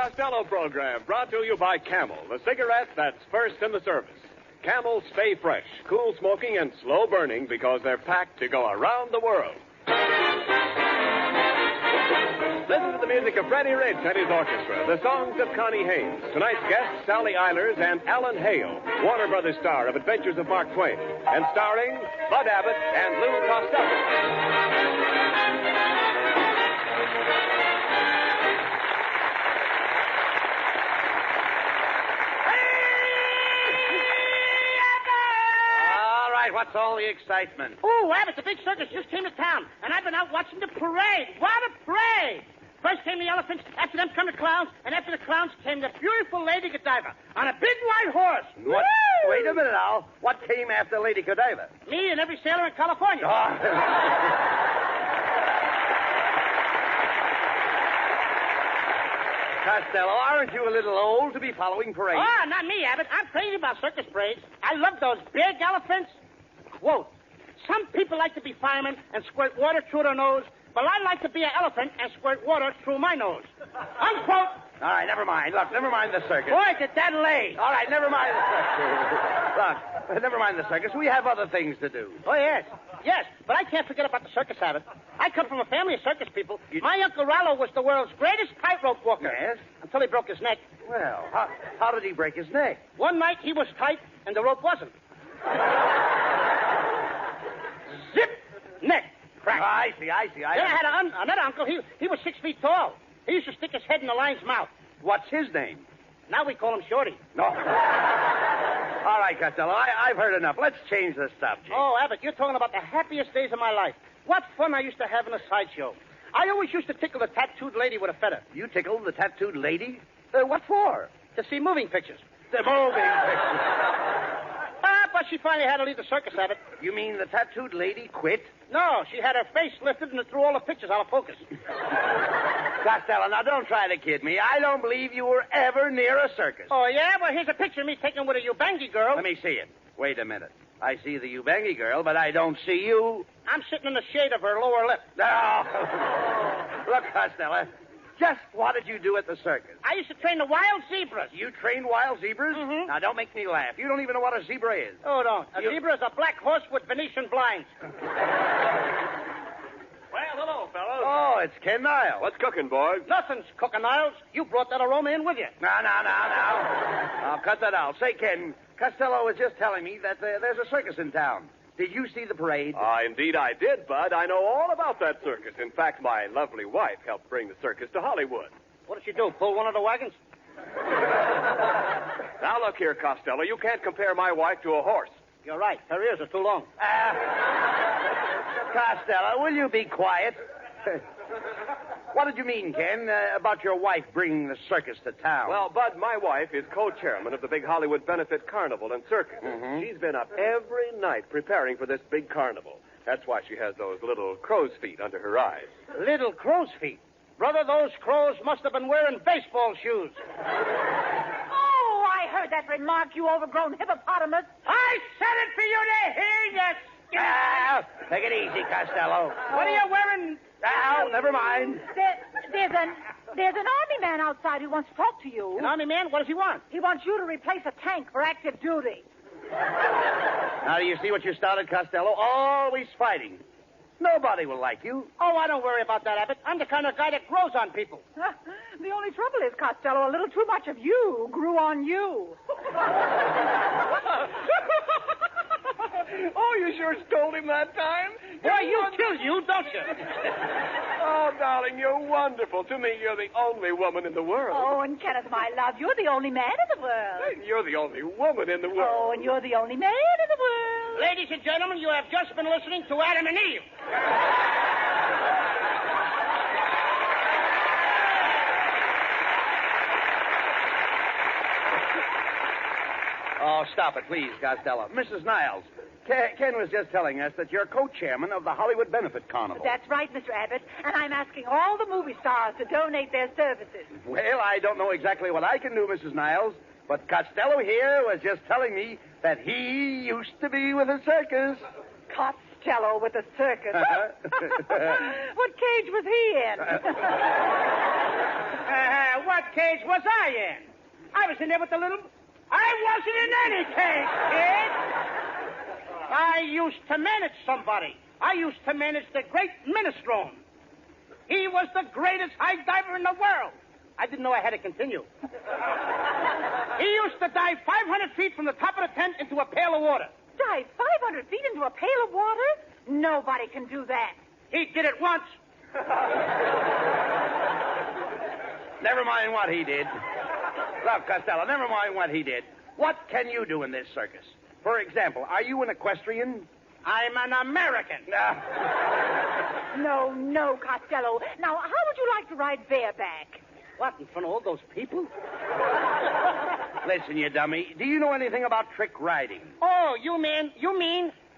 Costello program, brought to you by Camel, the cigarette that's first in the service. Camel stay fresh, cool smoking, and slow burning because they're packed to go around the world. Listen to the music of Freddie Rich and his orchestra, the songs of Connie Haynes, tonight's guests Sally Eilers and Alan Hale, Warner Brothers star of Adventures of Mark Twain, and starring Bud Abbott and Lou Costello. What's all the excitement? Oh, Abbott, the big circus just came to town, and I've been out watching the parade. What a parade! First came the elephants, after them come the clowns, and after the clowns came the beautiful Lady Godiva on a big white horse. What? Wait a minute, Al. What came after Lady Godiva? Me and every sailor in California. Costello, aren't you a little old to be following parades? Oh, not me, Abbott. I'm crazy about circus parades. I love those big elephants. Quote, some people like to be firemen and squirt water through their nose, but I like to be an elephant and squirt water through my nose. Unquote. All right, never mind. Look, never mind the circus. Boy, did that lay. All right, never mind the circus. Look, never mind the circus. We have other things to do. Oh, yes. Yes, but I can't forget about the circus, Abbott. I come from a family of circus people. My Uncle Rollo was the world's greatest tightrope walker. Yes? Until he broke his neck. Well, how did he break his neck? One night he was tight and the rope wasn't. Zip! Neck. Crack. Oh, I see. Then I had another uncle. He was 6 feet tall. He used to stick his head in the lion's mouth. What's his name? Now we call him Shorty. No. All right, Costello, I've heard enough. Let's change the subject. Oh, Abbott, you're talking about the happiest days of my life. What fun I used to have in a sideshow. I always used to tickle the tattooed lady with a feather. You tickled the tattooed lady? What for? To see moving pictures. The moving pictures. But she finally had to leave the circus, Abbott. You mean the tattooed lady quit? No, she had her face lifted and it threw all the pictures out of focus. Costello, now don't try to kid me. I don't believe you were ever near a circus. Oh, yeah? Well, here's a picture of me taken with a Ubangi girl. Let me see it. Wait a minute. I see the Ubangi girl, but I don't see you. I'm sitting in the shade of her lower lip. No. Look, Costello, just what did you do at the circus? I used to train the wild zebras. You trained wild zebras? Mm-hmm. Now, don't make me laugh. You don't even know what a zebra is. Oh, don't. A zebra is a black horse with Venetian blinds. Well, hello, fellas. Oh, it's Ken Niles. What's cooking, boys? Nothing's cooking, Niles. You brought that aroma in with you. No. I'll cut that out. Say, Ken, Costello was just telling me that there's a circus in town. Did you see the parade? Indeed I did, Bud. I know all about that circus. In fact, my lovely wife helped bring the circus to Hollywood. What did she do, pull one of the wagons? Now, look here, Costello. You can't compare my wife to a horse. You're right. Her ears are too long. Costello, will you be quiet? What did you mean, Ken, about your wife bringing the circus to town? Well, Bud, my wife is co-chairman of the big Hollywood Benefit Carnival and Circus. Mm-hmm. She's been up every night preparing for this big carnival. That's why she has those little crow's feet under her eyes. Little crow's feet? Brother, those crows must have been wearing baseball shoes. Oh, I heard that remark, you overgrown hippopotamus. I said it for you to hear, yes. Take it easy, Costello. What are you wearing? Now, never mind. There's an army man outside who wants to talk to you. An army man? What does he want? He wants you to replace a tank for active duty. Now, do you see what you started, Costello? Always fighting. Nobody will like you. Oh, I don't worry about that, Abbott. I'm the kind of guy that grows on people. The only trouble is, Costello, a little too much of you grew on you. Oh, you sure stole him that time. Boy, you kill you, don't you? Oh, darling, you're wonderful. To me, you're the only woman in the world. Oh, and Kenneth, my love, you're the only man in the world. You're the only woman in the world. Oh, and you're the only man in the world. Ladies and gentlemen, you have just been listening to Adam and Eve. Oh, stop it, please, Costello. Mrs. Niles, Ken was just telling us that you're co-chairman of the Hollywood Benefit Carnival. That's right, Mr. Abbott. And I'm asking all the movie stars to donate their services. Well, I don't know exactly what I can do, Mrs. Niles, but Costello here was just telling me that he used to be with a circus. Costello with a circus. What cage was he in? What cage was I in? I was in there with the little... I wasn't in any cage, kid. I used to manage somebody. I used to manage the great Minestrone. He was the greatest high diver in the world. I didn't know I had to continue. He used to dive 500 feet from the top of the tent into a pail of water. Dive 500 feet into a pail of water? Nobody can do that. He did it once. Never mind what he did. Look, Costello, never mind what he did. What can you do in this circus? For example, are you an equestrian? I'm an American. No, Costello. Now, how would you like to ride bareback? What, in front of all those people? Listen, you dummy. Do you know anything about trick riding? Oh, you mean,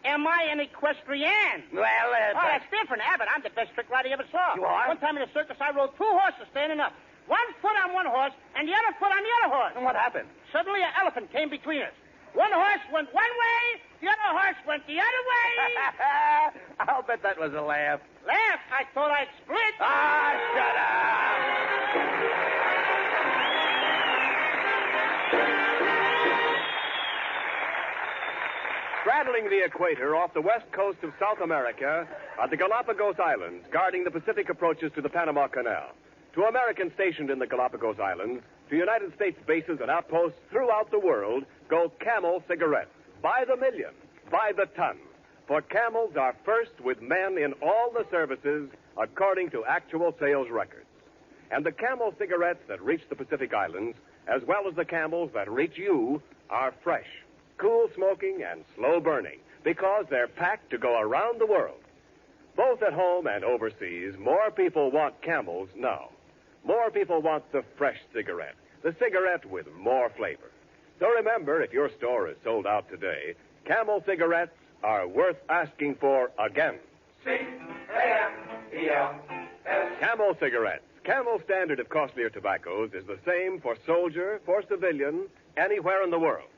am I an equestrian? Well, that's different, Abbott. I'm the best trick rider you ever saw. You are? One time in a circus, I rode 2 horses standing up. 1 foot on one horse and the other foot on the other horse. And what happened? Suddenly, an elephant came between us. One horse went one way, the other horse went the other way. I'll bet that was a laugh. Laugh? I thought I'd split. Ah, shut up! Straddling the equator off the west coast of South America are the Galapagos Islands, guarding the Pacific approaches to the Panama Canal. To Americans stationed in the Galapagos Islands, to United States bases and outposts throughout the world, go Camel cigarettes. By the million, by the ton. For Camels are first with men in all the services according to actual sales records. And the Camel cigarettes that reach the Pacific Islands, as well as the Camels that reach you, are fresh, cool smoking, and slow burning, because they're packed to go around the world. Both at home and overseas, more people want Camels now. More people want the fresh cigarette, the cigarette with more flavor. So remember, if your store is sold out today, Camel cigarettes are worth asking for again. C-A-M-E-L-S. Camel cigarettes. Camel standard of costlier tobaccos is the same for soldier, for civilian, anywhere in the world.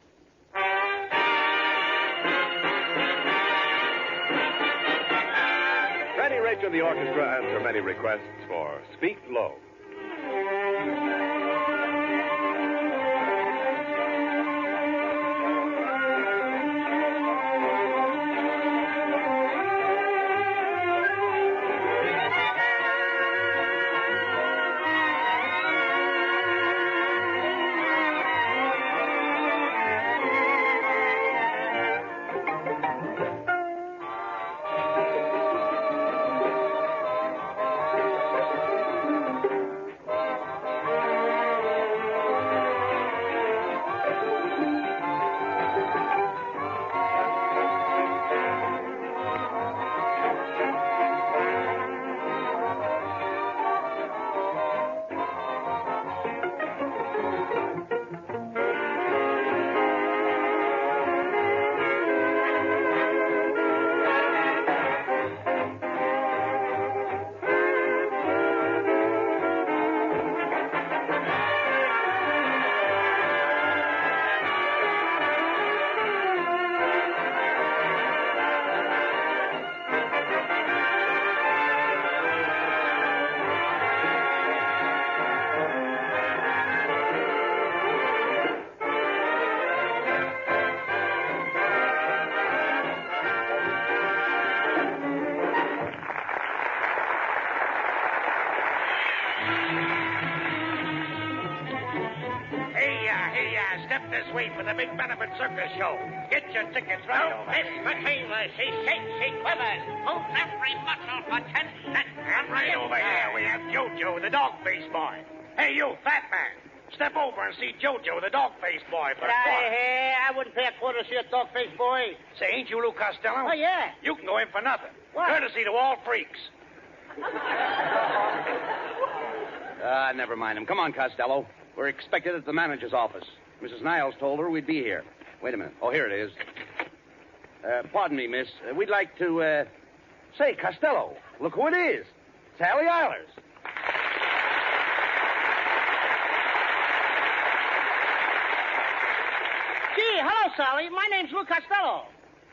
Freddie Rich and the orchestra answer many requests for Speak Low. Step this way for the big benefit circus show. Get your tickets right over. Miss Fatima, she shakes, she quivers, moves every muscle for 10 cents. And right over here we have Jojo, the dog-faced boy. Hey, you, fat man. Step over and see Jojo, the dog-faced boy, for Get a out quarter. of here. I wouldn't pay a quarter to see a dog-faced boy. Say, ain't you Lou Costello? Oh, yeah. You can go in for nothing. What? Courtesy to all freaks. Never mind him. Come on, Costello. We're expected at the manager's office. Mrs. Niles told her we'd be here. Wait a minute. Oh, here it is. Pardon me, miss. We'd like to, Say, Costello, look who it is. Sally Eilers. Gee, hello, Sally. My name's Lou Costello.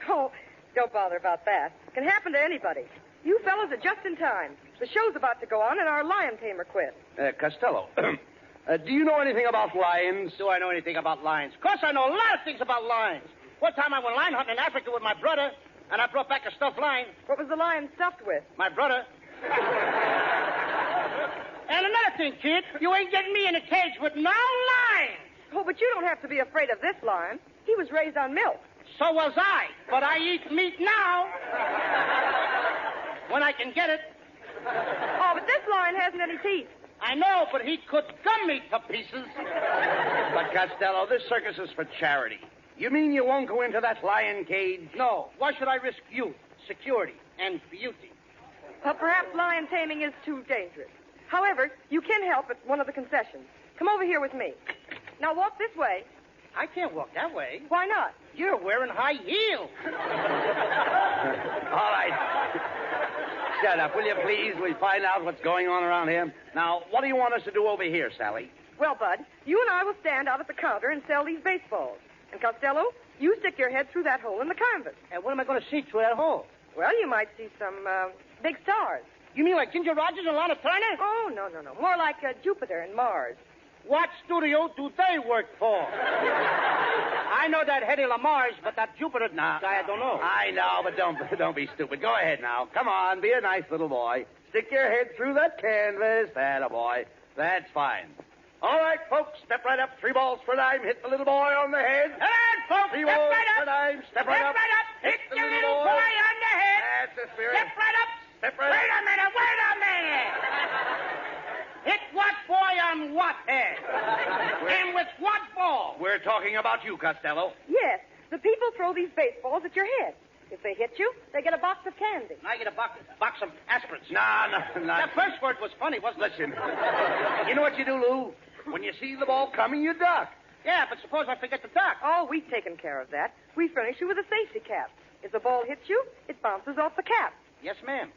Oh, don't bother about that. Can happen to anybody. You fellas are just in time. The show's about to go on, and our lion tamer quit. Costello, do you know anything about lions? Do I know anything about lions? Of course I know a lot of things about lions. One time I went lion hunting in Africa with my brother, and I brought back a stuffed lion. What was the lion stuffed with? My brother. And another thing, kid, you ain't getting me in a cage with no lion. Oh, but you don't have to be afraid of this lion. He was raised on milk. So was I, but I eat meat now. When I can get it. Oh, but this lion hasn't any teeth. I know, but he could gum me to pieces. But, Costello, this circus is for charity. You mean you won't go into that lion cage? No. Why should I risk youth, security, and beauty? Well, perhaps lion taming is too dangerous. However, you can help at one of the concessions. Come over here with me. Now walk this way. I can't walk that way. Why not? You're wearing high heels. All right. Shut up, will you please? We'll find out what's going on around here. Now, what do you want us to do over here, Sally? Well, Bud, you and I will stand out at the counter and sell these baseballs. And Costello, you stick your head through that hole in the canvas. And what am I going to see through that hole? Well, you might see some big stars. You mean like Ginger Rogers and Lana Turner? Oh, no. More like Jupiter and Mars. What studio do they work for? I know that Hedy Lamar's, but that Jupiter guy, I don't know. I know, but don't be stupid. Go ahead now. Come on, be a nice little boy. Stick your head through that canvas. That a boy. That's fine. All right, folks, step right up. 3 balls for a dime. Hit the little boy on the head. Come on, folks. 3 Step balls right for up. a dime. Step right up. Hit the little boy on the head. That's the spirit. Step right up. Step right up. Wait a minute. Hit what boy on what head? And with what ball? We're talking about you, Costello. Yes, the people throw these baseballs at your head. If they hit you, they get a box of candy. And I get a box of aspirins. No. That first word was funny, wasn't it? Listen, you know what you do, Lou? When you see the ball coming, you duck. Yeah, but suppose I forget to duck. Oh, we've taken care of that. We furnish you with a safety cap. If the ball hits you, it bounces off the cap. Yes, ma'am.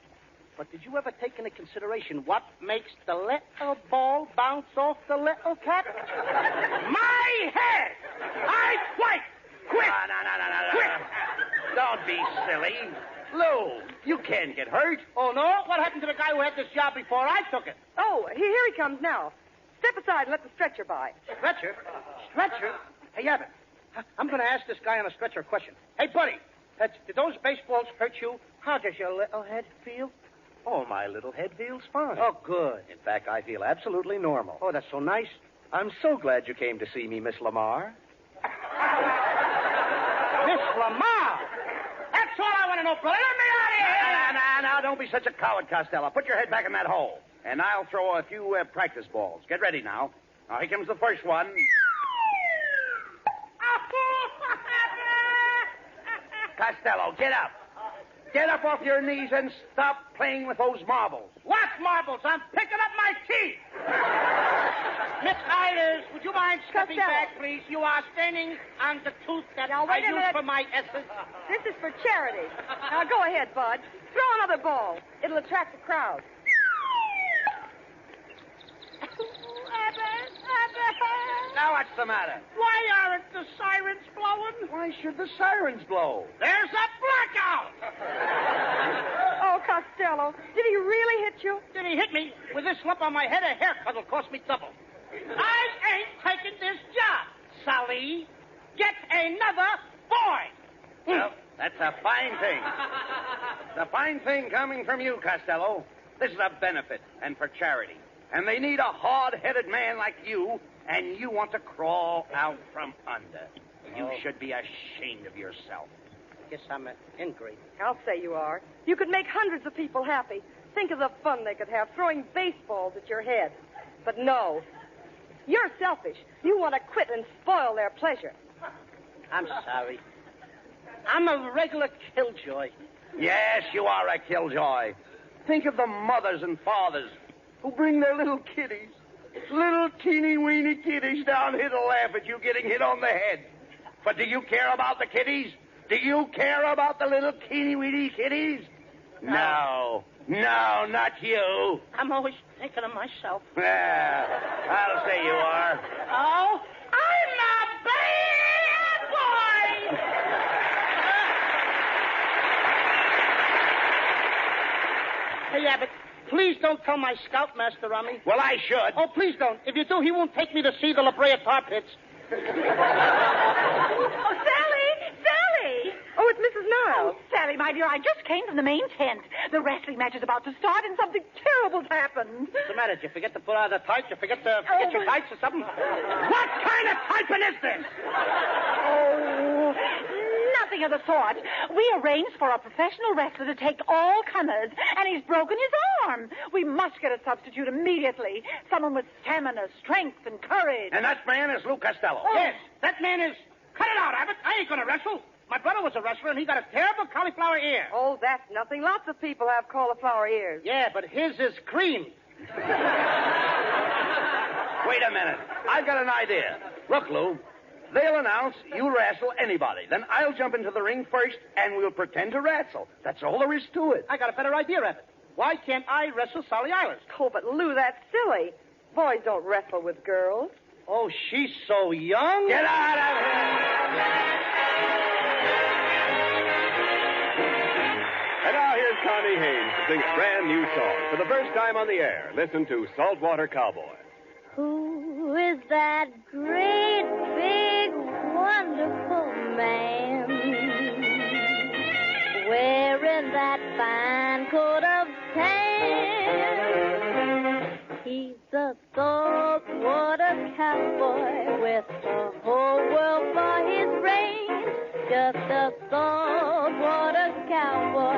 But did you ever take into consideration what makes the little ball bounce off the little cap? My head! I quit! Quit! No. Quit! Don't be silly. Lou, you can't get hurt. Oh, no? What happened to the guy who had this job before I took it? Oh, here he comes now. Step aside and let the stretcher by. Stretcher? Stretcher? Hey, Abbott, I'm going to ask this guy on a stretcher a question. Hey, buddy, did those baseballs hurt you? How does your little head feel? Oh, my little head feels fine. Oh, good. In fact, I feel absolutely normal. Oh, that's so nice. I'm so glad you came to see me, Miss Lamar. Miss Lamar! That's all I want to know, brother. Let me out of here! No, don't be such a coward, Costello. Put your head back in that hole. And I'll throw a few practice balls. Get ready now. Now, here comes the first one. Costello, get up. Get up off your knees and stop playing with those marbles. What marbles? I'm picking up my teeth. Miss Eilers, would you mind stepping Costello. back, please? You are standing on the tooth that Now, I wait a use minute. for my essence. This is for charity. Now, go ahead, Bud. Throw another ball. It'll attract the crowd. Now, what's the matter? Why aren't the sirens blowing? Why should the sirens blow? There's a blackout. Oh, Costello, did he really hit you? Did he hit me? With this lump on my head, a haircut will cost me double. I ain't taking this job, Sally. Get another boy. Well, that's a fine thing. It's a fine thing coming from you, Costello. This is a benefit and for charity. And they need a hard-headed man like you, and you want to crawl out from under. You should be ashamed of yourself. Guess I'm an ingrate. I'll say you are. You could make hundreds of people happy. Think of the fun they could have throwing baseballs at your head. But no. You're selfish. You want to quit and spoil their pleasure. I'm sorry. I'm a regular killjoy. Yes, you are a killjoy. Think of the mothers and fathers who bring their little kiddies, little teeny-weeny kiddies down here to laugh at you getting hit on the head. But do you care about the kiddies? Do you care about the little teeny-weeny kiddies? No, not you. I'm always thinking of myself. I'll say you are. Oh, I'm a bad boy. Hey, Abbott, Please don't tell my scoutmaster on me. Well, I should. Oh, please don't. If you do, he won't take me to see the La Brea tar pits. Oh, Sally! Sally! Oh, it's Mrs. Niles. Oh, Sally, my dear, I just came from the main tent. The wrestling match is about to start, and something terrible's happened. What's the matter? Did you forget to put on the tights? You forget your tights or something? What kind of typing is this? Oh, nothing of the sort. We arranged for a professional wrestler to take all comers, and he's broken his arm. We must get a substitute immediately. Someone with stamina, strength, and courage. And that man is Lou Costello. Yes, that man is... Cut it out, Abbott. I ain't going to wrestle. My brother was a wrestler, and he got a terrible cauliflower ear. Oh, that's nothing. Lots of people have cauliflower ears. Yeah, but his is cream. Wait a minute. I've got an idea. Look, Lou, they'll announce you wrestle anybody. Then I'll jump into the ring first, and we'll pretend to wrestle. That's all there is to it. I got a better idea, Abbott. Why can't I wrestle Sally Eilers? Oh, but Lou, that's silly. Boys don't wrestle with girls. Oh, she's so young. Get out of here! And now here's Connie Haynes to sing a brand new song. For the first time on the air, listen to Saltwater Cowboy. Who is that great, big, wonderful man wearing that fine coat of tan? He's a saltwater cowboy with the whole world for his reins. Just a saltwater cowboy,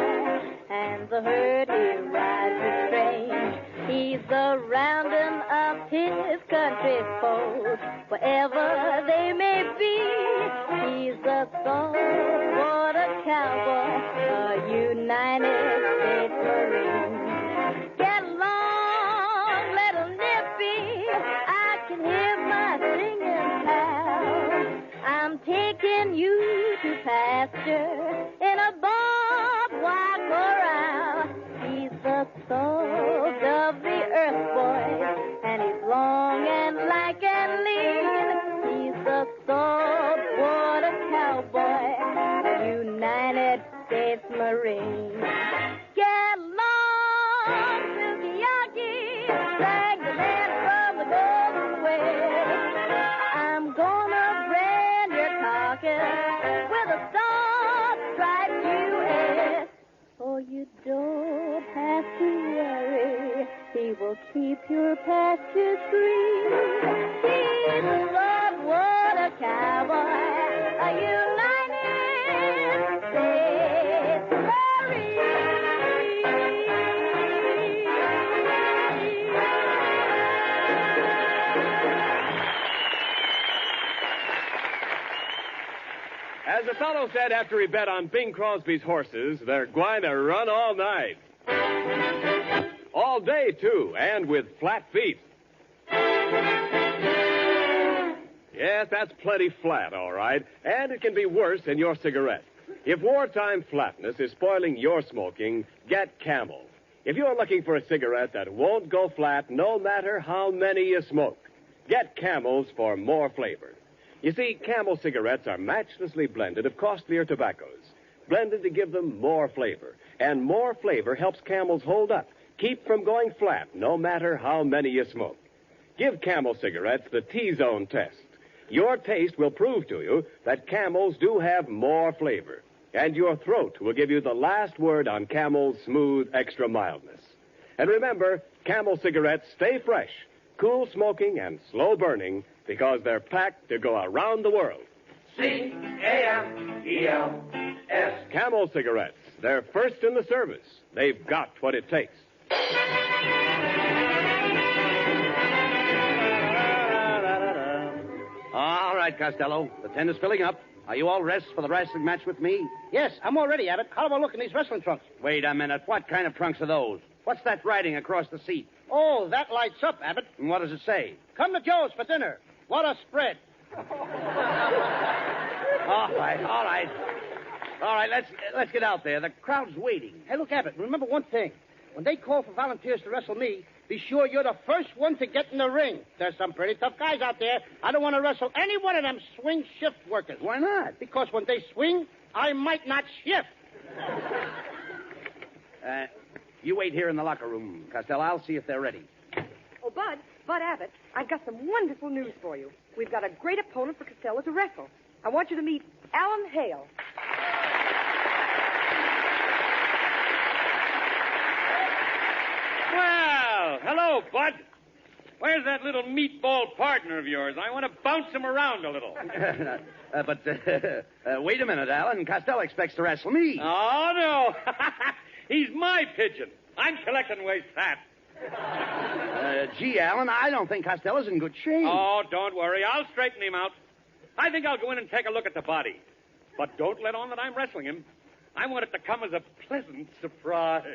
and the herd he rides is strange. He's a rounding up his country foes, wherever they may be. He's a saltwater cowboy, a United States Marine. Get along, little Nippy, I can hear my singing pal. I'm taking you to pasture in a barbed wire corral. He's the salt of the earth, boy, and he's long and lank and lean. He's the saltwater cowboy, a United States Marine. Get along, Silky-Yaki, sang the man from the Golden West. I'm gonna brand your carcass with a star-striped U.S. Oh, you don't have to worry, he will keep your pastures green. He's a saltwater cowboy, a United States As the fellow said after he bet on Bing Crosby's horses, they're going to run all night. All day, too, and with flat feet. Yes, that's plenty flat, all right. And it can be worse in your cigarette. If wartime flatness is spoiling your smoking, get Camel. If you're looking for a cigarette that won't go flat no matter how many you smoke, get Camels for more flavor. You see, Camel cigarettes are matchlessly blended of costlier tobaccos, blended to give them more flavor. And more flavor helps Camels hold up, keep from going flat no matter how many you smoke. Give Camel cigarettes the T-zone test. Your taste will prove to you that Camels do have more flavor. And your throat will give you the last word on Camel's smooth extra mildness. And remember, Camel cigarettes stay fresh, cool smoking, and slow burning because they're packed to go around the world. C-A-M-E-L-S. Camel cigarettes. They're first in the service. They've got what it takes. All right, Costello. The tent is filling up. Are you all dressed for the wrestling match with me? Yes, I'm all ready, Abbott. How about look in these wrestling trunks? Wait a minute. What kind of trunks are those? What's that writing across the seat? Oh, that lights up, Abbott. And what does it say? Come to Joe's for dinner. What a spread. All right. All right, let's get out there. The crowd's waiting. Hey, look, Abbott, remember one thing. When they call for volunteers to wrestle me, be sure you're the first one to get in the ring. There's some pretty tough guys out there. I don't want to wrestle any one of them swing shift workers. Why not? Because when they swing, I might not shift. You wait here in the locker room, Costello. I'll see if they're ready. Oh, Bud Abbott, I've got some wonderful news for you. We've got a great opponent for Costello to wrestle. I want you to meet Alan Hale. Well, hello, Bud. Where's that little meatball partner of yours? I want to bounce him around a little. Wait a minute, Alan. Costello expects to wrestle me. Oh, no. He's my pigeon. I'm collecting waste fat. Gee, Alan, I don't think Costello's in good shape. Oh, don't worry. I'll straighten him out. I think I'll go in and take a look at the body. But don't let on that I'm wrestling him. I want it to come as a pleasant surprise.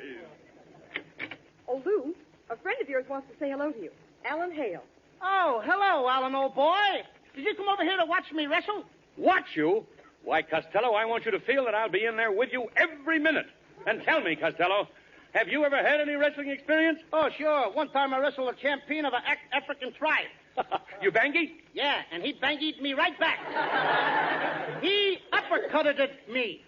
Oh, Lou, a friend of yours wants to say hello to you. Alan Hale. Oh, hello, Alan, old boy. Did you come over here to watch me wrestle? Watch you? Why, Costello, I want you to feel that I'll be in there with you every minute. And tell me, Costello, have you ever had any wrestling experience? Oh, sure. One time I wrestled a champion of an African tribe. You bangy? Yeah, and he bangied me right back. He uppercutted me.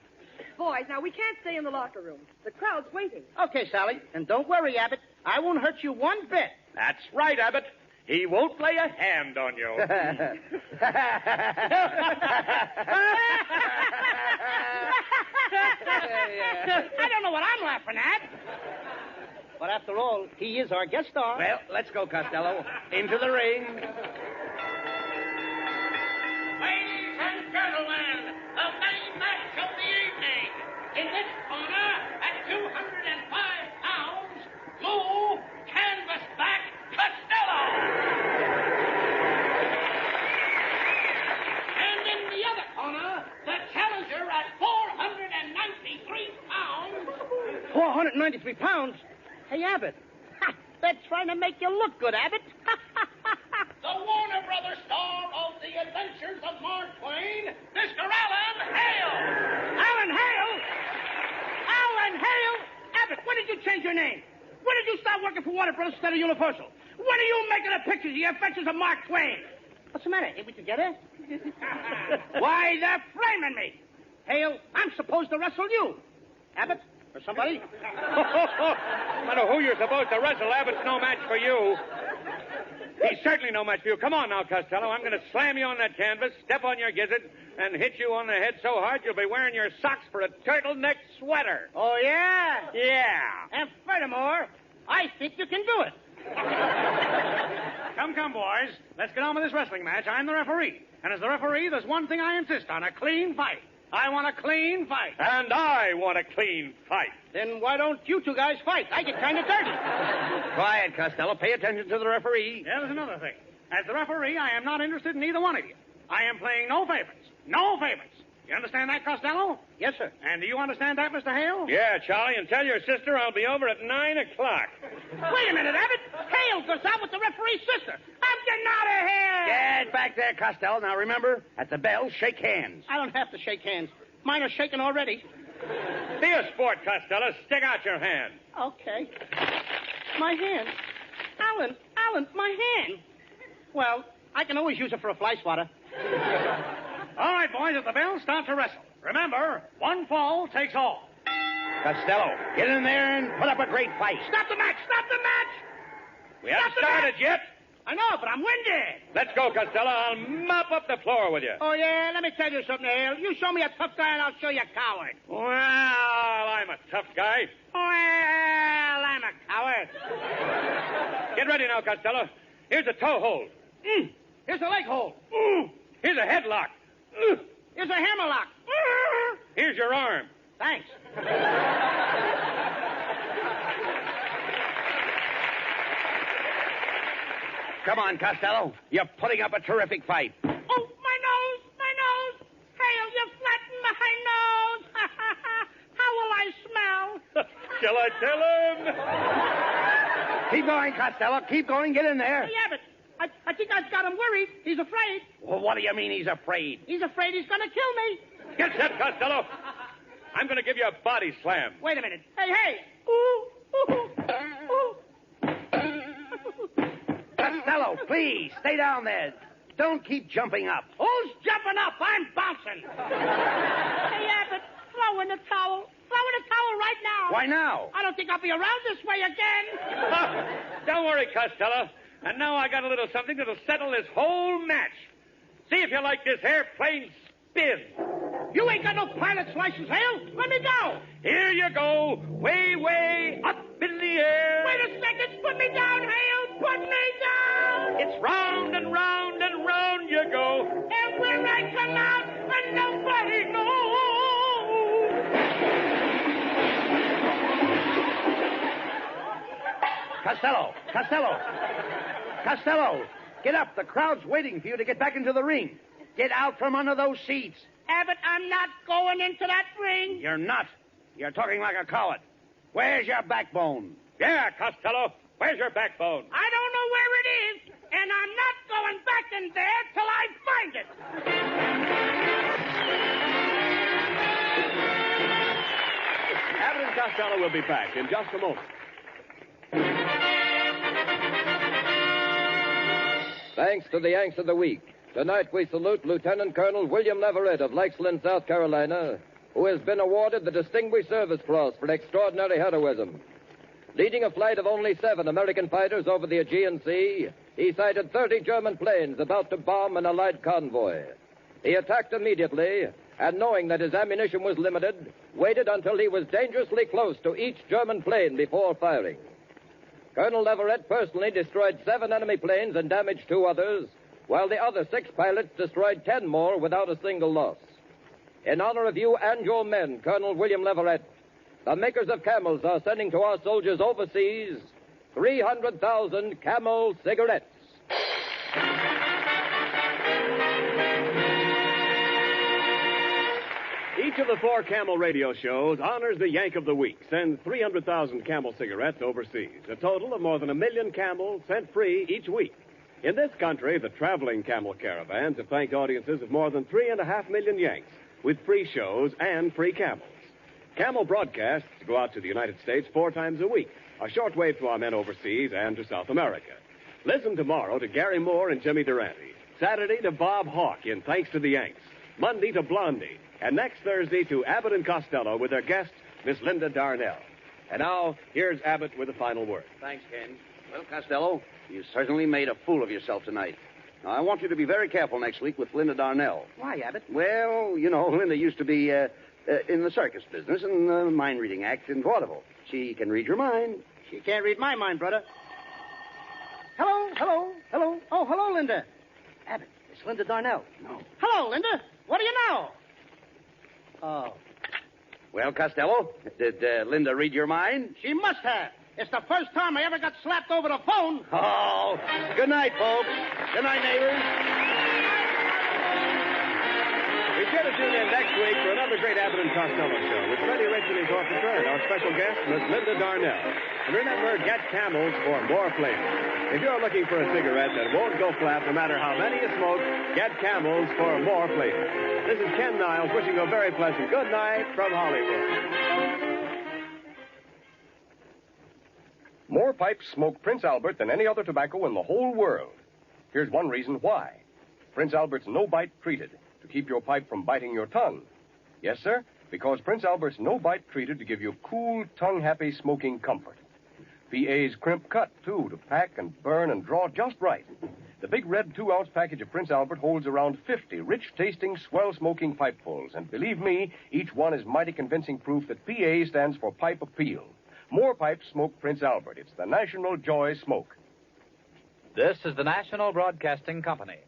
Boys, now we can't stay in the locker room. The crowd's waiting. Okay, Sally. And don't worry, Abbott. I won't hurt you one bit. That's right, Abbott. He won't lay a hand on you. I don't know what I'm laughing at. But after all, he is our guest star. Well, let's go, Costello. Into the ring. Ladies and gentlemen, the main match of the evening. In this corner, at 205 pounds, Lou Canvasback Costello. And in the other corner, the challenger at 493 pounds. 493 pounds? Hey, Abbott. Ha, they're trying to make you look good, Abbott. The Warner Brothers star of The Adventures of Mark Twain, Mr. Alan Hale. Alan Hale? Alan Hale? Abbott, when did you change your name? When did you start working for Warner Brothers instead of Universal? When are you making the pictures of The Adventures of Mark Twain? What's the matter? Ain't we together? Why, they're framing me. Hale, I'm supposed to wrestle you. Abbott, or somebody? No matter who you're supposed to wrestle, Abbott's no match for you. He's certainly no match for you. Come on now, Costello. I'm going to slam you on that canvas, step on your gizzard, and hit you on the head so hard you'll be wearing your socks for a turtleneck sweater. Oh, yeah? Yeah. And furthermore, I think you can do it. Come, boys. Let's get on with this wrestling match. I'm the referee. And as the referee, there's one thing I insist on, a clean fight. I want a clean fight. And I want a clean fight. Then why don't you two guys fight? I get kind of dirty. Quiet, Costello. Pay attention to the referee. Yeah, there's another thing. As the referee, I am not interested in either one of you. I am playing no favorites. No favorites. You understand that, Costello? Yes, sir. And do you understand that, Mr. Hale? Yeah, Charlie, and tell your sister I'll be over at 9 o'clock. Wait a minute, Abbott. Hale goes out with the referee's sister. I'm getting out of here. Get back there, Costello. Now, remember, at the bell, shake hands. I don't have to shake hands. Mine are shaking already. Be a sport, Costello. Stick out your hand. Okay. My hand. Alan, my hand. Well, I can always use it for a fly swatter. All right, boys, at the bell, start to wrestle. Remember, one fall takes all. Costello, get in there and put up a great fight. Stop the match! Stop the match! We haven't started yet. I know, but I'm winded. Let's go, Costello. I'll mop up the floor with you. Oh, yeah? Let me tell you something, Hale. You show me a tough guy and I'll show you a coward. Well, I'm a tough guy. Well, I'm a coward. Get ready now, Costello. Here's a toe hold. Here's a leg hold. Here's a headlock. Here's a hammerlock. Here's your arm. Thanks. Come on, Costello. You're putting up a terrific fight. Oh, my nose, my nose. Hale, you flattened my nose. How will I smell? Shall I tell him? Keep going, Costello. Keep going. Get in there. Hey, Abbott, I think I've got him worried. He's afraid. Well, what do you mean he's afraid? He's afraid he's going to kill me. Get set, Costello. I'm going to give you a body slam. Wait a minute. Hey. Ooh, ooh, ooh. Costello, please, stay down there. Don't keep jumping up. Who's jumping up? I'm bouncing. Hey, Abbott, throw in the towel. Throw in the towel right now. Why now? I don't think I'll be around this way again. Don't worry, Costello. And now I got a little something that'll settle this whole match. See if you like this airplane spin. You ain't got no pilot's license, Hale. Let me go. Here you go. Way, way up in the air. Wait a second. Put me down, Hale. Put me down. It's round and round and round you go. And where I come out, and nobody knows. Costello, get up. The crowd's waiting for you to get back into the ring. Get out from under those seats. Abbott, I'm not going into that ring. You're not. You're talking like a coward. Where's your backbone? Yeah, Costello. Where's your backbone? I don't know where it is, and I'm not going back in there till I find it. Abbott and Costello will be back in just a moment. Thanks to the Yanks of the Week. Tonight we salute Lieutenant Colonel William Leverett of Lexington, South Carolina, who has been awarded the Distinguished Service Cross for extraordinary heroism. Leading a flight of only 7 American fighters over the Aegean Sea, he sighted 30 German planes about to bomb an Allied convoy. He attacked immediately, and knowing that his ammunition was limited, waited until he was dangerously close to each German plane before firing. Colonel Leverett personally destroyed 7 enemy planes and damaged 2 others, while the other 6 pilots destroyed 10 more without a single loss. In honor of you and your men, Colonel William Leverett, the makers of Camels are sending to our soldiers overseas 300,000 Camel cigarettes. Each of the 4 Camel radio shows honors the Yank of the Week, sends 300,000 Camel cigarettes overseas, a total of more than 1 million Camels sent free each week. In this country, the traveling Camel caravans have thanked audiences of more than 3.5 million Yanks with free shows and free Camels. Camel broadcasts go out to the United States 4 times a week, a shortwave to our men overseas and to South America. Listen tomorrow to Gary Moore and Jimmy Durante. Saturday to Bob Hawke in Thanks to the Yanks. Monday to Blondie. And next Thursday to Abbott and Costello with their guest, Miss Linda Darnell. And now, here's Abbott with the final word. Thanks, Ken. Well, Costello, you certainly made a fool of yourself tonight. Now, I want you to be very careful next week with Linda Darnell. Why, Abbott? Well, you know, Linda used to be in the circus business and the mind-reading act in vaudeville. She can read your mind. She can't read my mind, brother. Hello. Oh, hello, Linda. Abbott, it's Linda Darnell. No. Hello, Linda. What do you know? Oh. Well, Costello, did Linda read your mind? She must have. It's the first time I ever got slapped over the phone. Oh, good night, folks. Good night, neighbors. Be sure to tune in next week for another great Abbott and Costello show with Freddie Rich and his orchestra and our special guest, Miss Linda Darnell. And remember, get Camels for more flavor. If you're looking for a cigarette that won't go flat no matter how many you smoke, get Camels for more flavor. This is Ken Niles wishing you a very pleasant good night from Hollywood. More pipes smoke Prince Albert than any other tobacco in the whole world. Here's one reason why. Prince Albert's no-bite treated to keep your pipe from biting your tongue. Yes, sir, because Prince Albert's no-bite treated to give you cool, tongue-happy smoking comfort. PA's crimp cut, too, to pack and burn and draw just right. The big red 2-ounce package of Prince Albert holds around 50 rich-tasting, swell-smoking pipefuls. And believe me, each one is mighty convincing proof that PA stands for Pipe Appeal. More pipes smoke Prince Albert. It's the National Joy Smoke. This is the National Broadcasting Company.